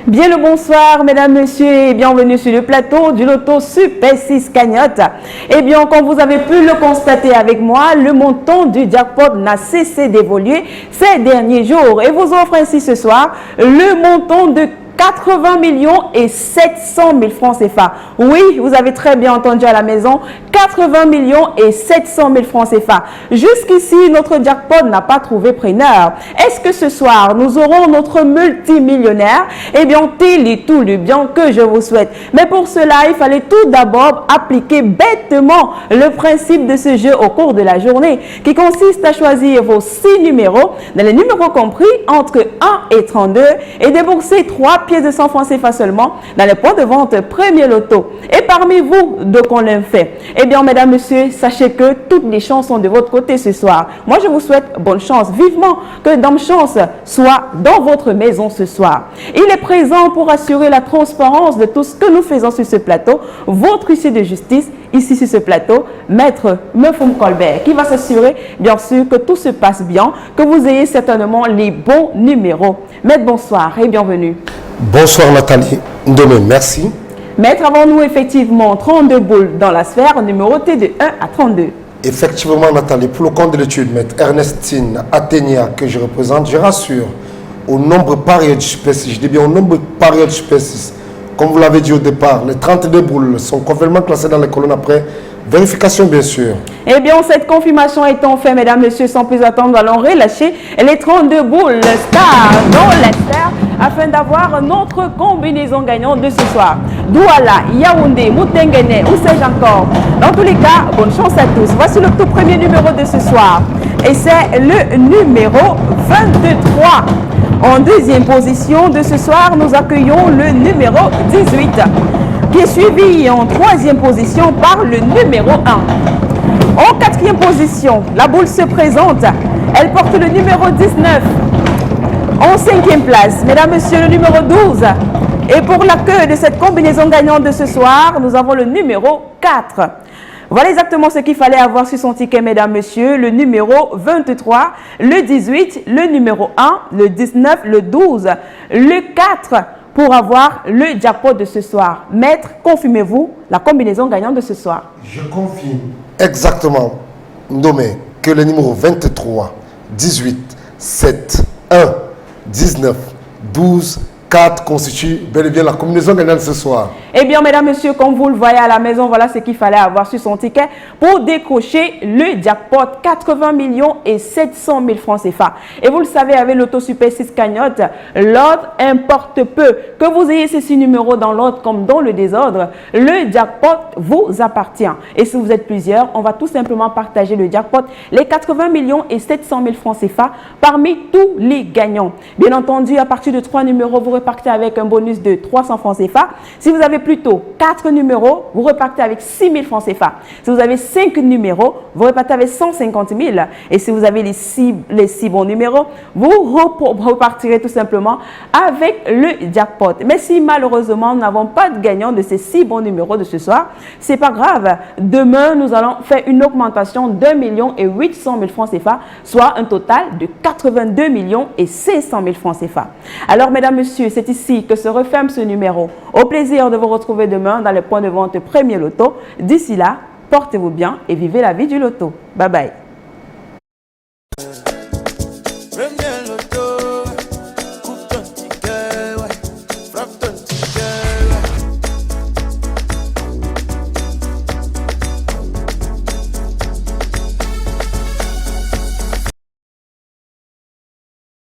Bien le bonsoir, mesdames, messieurs, et bienvenue sur le plateau du Loto Super 6 Cagnotte. Eh bien, comme vous avez pu le constater avec moi, le montant du jackpot n'a cessé d'évoluer ces derniers jours et vous offre ainsi ce soir le montant de 80 millions et 700 000 francs CFA. Oui, vous avez très bien entendu à la maison, 80 millions et 700 000 francs CFA. Jusqu'ici, notre jackpot n'a pas trouvé preneur. Est-ce que ce soir, nous aurons notre multimillionnaire? Eh bien, tel est tout le bien que je vous souhaite. Mais pour cela, il fallait tout d'abord appliquer bêtement le principe de ce jeu au cours de la journée, qui consiste à choisir vos 6 numéros, dans les numéros compris entre 1 et 32, et débourser 3 pièces de 100 francs CFA seulement dans les points de vente Premier Loto. Et parmi vous, de qu'on l'a fait. Eh bien, mesdames, messieurs, sachez que toutes les chances sont de votre côté ce soir. Moi, je vous souhaite bonne chance. Vivement que Dame Chance soit dans votre maison ce soir. Il est présent pour assurer la transparence de tout ce que nous faisons sur ce plateau. Votre huissier de justice, ici sur ce plateau, Maître Mefum Colbert, qui va s'assurer, bien sûr, que tout se passe bien, que vous ayez certainement les bons numéros. Maître, bonsoir et bienvenue. Bonsoir Nathalie, Ndomé, merci. Maître, avons-nous effectivement 32 boules dans la sphère numérotées de 1 à 32? Effectivement Nathalie, pour le compte de l'étude, Maître Ernestine Athénia que je représente, je rassure au nombre pari du Super 6, je dis bien au nombre pari du Super 6, comme vous l'avez dit au départ, les 32 boules sont complètement classées dans les colonnes après vérification bien sûr. Eh bien, cette confirmation étant faite, mesdames, messieurs, sans plus attendre, nous allons relâcher les 32 boules stars dans la sphère afin d'avoir notre combinaison gagnante de ce soir. Douala, Yaoundé, Moutengene, où sais-je encore. Dans tous les cas, bonne chance à tous. Voici le tout premier numéro de ce soir. Et c'est le numéro 23. En deuxième position de ce soir, nous accueillons le numéro 18. Qui est suivi en troisième position par le numéro 1. En quatrième position, la boule se présente. Elle porte le numéro 19. En cinquième place, mesdames, messieurs, le numéro 12. Et pour la queue de cette combinaison gagnante de ce soir, nous avons le numéro 4. Voilà exactement ce qu'il fallait avoir sur son ticket, mesdames, messieurs. Le numéro 23, le 18, le numéro 1, le 19, le 12, le 4 pour avoir le jackpot de ce soir. Maître, confirmez-vous la combinaison gagnante de ce soir? Je confirme exactement, Ndomé, que les numéros 23, 18, 7, 1, 19, 12, 4 constituent bel et bien la combinaison gagnante ce soir. Eh bien, mesdames, messieurs, comme vous le voyez à la maison, voilà ce qu'il fallait avoir sur son ticket pour décrocher le jackpot 80 millions et 700 000 francs CFA. Et vous le savez, avec l'Auto Super 6 Cagnotte, l'ordre importe peu. Que vous ayez ces 6 numéros dans l'ordre comme dans le désordre, le jackpot vous appartient. Et si vous êtes plusieurs, on va tout simplement partager le jackpot, les 80 millions et 700 000 francs CFA parmi tous les gagnants. Bien entendu, à partir de 3 numéros, vous repartez avec un bonus de 300 francs CFA. Si vous avez plutôt 4 numéros, vous repartez avec 6 000 francs CFA. Si vous avez 5 numéros, vous repartez avec 150 000. Et si vous avez les 6 bons numéros, vous repartirez tout simplement avec le jackpot. Mais si malheureusement nous n'avons pas de gagnant de ces 6 bons numéros de ce soir, c'est pas grave. Demain, nous allons faire une augmentation d'1 million et 800 000 francs CFA, soit un total de 82 millions et 500 000 francs CFA. Alors, mesdames, messieurs, c'est ici que se referme ce numéro. Au plaisir de vous retrouver demain dans le point de vente Premier Loto. D'ici là, portez-vous bien et vivez la vie du loto. Bye bye.